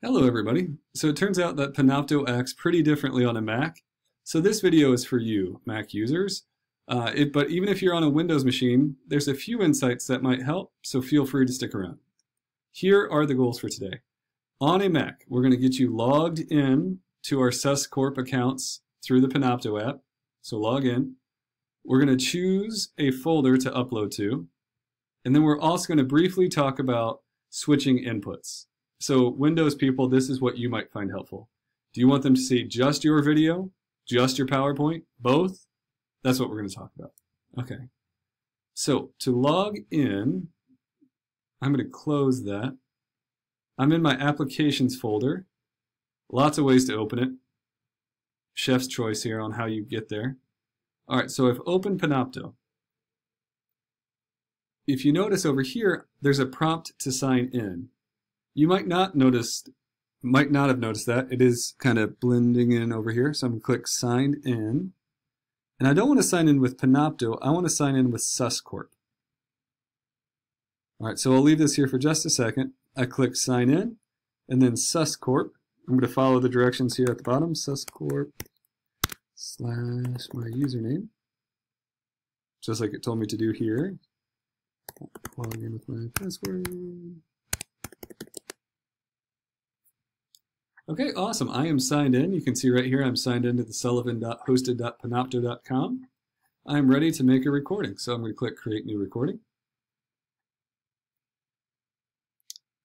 Hello everybody. So it turns out that Panopto acts pretty differently on a Mac. So this video is for you, Mac users. But even if you're on a Windows machine, there's a few insights that might help, so feel free to stick around. Here are the goals for today. On a Mac, we're going to get you logged in to our Sus Corp accounts through the Panopto app. So log in. We're going to choose a folder to upload to. And then we're also going to briefly talk about switching inputs. So Windows people, this is what you might find helpful. Do you want them to see just your video, just your PowerPoint, both? That's what we're going to talk about. Okay. So to log in, I'm going to close that. I'm in my applications folder. Lots of ways to open it. Chef's choice here on how you get there. All right, so I've opened Panopto. If you notice over here, there's a prompt to sign in. You might not have noticed that. It is kind of blending in over here. So I'm going to click Sign In. And I don't want to sign in with Panopto. I want to sign in with Sus Corp. All right, so I'll leave this here for just a second. I click Sign In, and then Sus Corp. I'm going to follow the directions here at the bottom. Sus Corp / my username, just like it told me to do here. Log in with my password. Okay, awesome. I am signed in. You can see right here I'm signed into the sullivan.hosted.panopto.com. I'm ready to make a recording. So I'm going to click Create New Recording.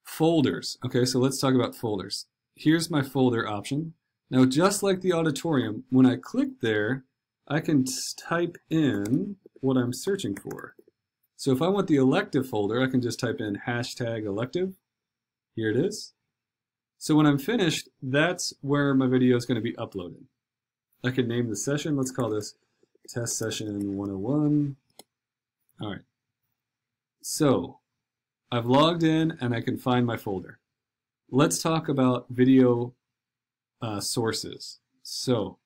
Folders. Okay, so let's talk about folders. Here's my folder option. Now, just like the auditorium, when I click there, I can type in what I'm searching for. So if I want the elective folder, I can just type in #elective. Here it is. So when I'm finished, that's where my video is going to be uploaded. I can name the session. Let's call this Test Session 101. All right. So I've logged in and I can find my folder. Let's talk about video sources. So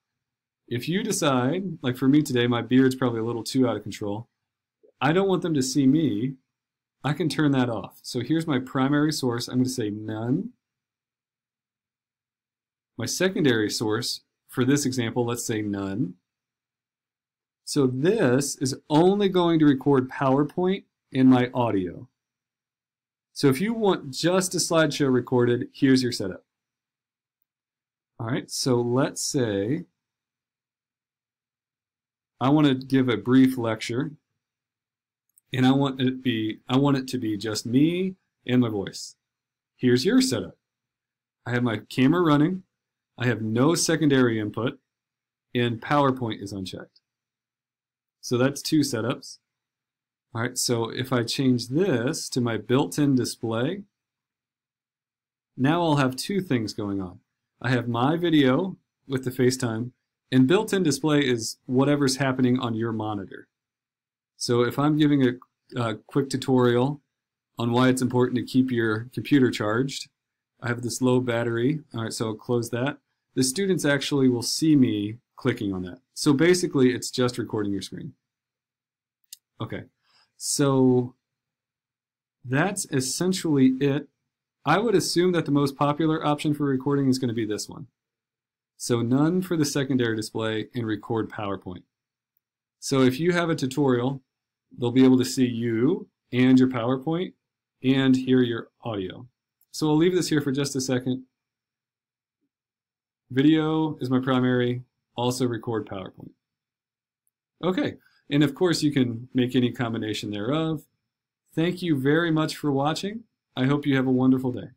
if you decide, like for me today, my beard's probably a little too out of control. I don't want them to see me. I can turn that off. So here's my primary source. I'm going to say none. My secondary source, for this example, let's say none. So this is only going to record PowerPoint and my audio. So if you want just a slideshow recorded, here's your setup. All right, so let's say I want to give a brief lecture, and I want it to be just me and my voice. Here's your setup. I have my camera running. I have no secondary input, and PowerPoint is unchecked. So that's two setups. All right, so if I change this to my built-in display, now I'll have two things going on. I have my video with the FaceTime, and built-in display is whatever's happening on your monitor. So if I'm giving a quick tutorial on why it's important to keep your computer charged, I have this low battery. All right, so I'll close that. The students actually will see me clicking on that. So basically, it's just recording your screen. Okay, so that's essentially it. I would assume that the most popular option for recording is going to be this one. So none for the secondary display and record PowerPoint. So if you have a tutorial, they'll be able to see you and your PowerPoint and hear your audio. So I'll leave this here for just a second. Video is my primary, also record PowerPoint. Okay, and of course you can make any combination thereof. Thank you very much for watching. I hope you have a wonderful day.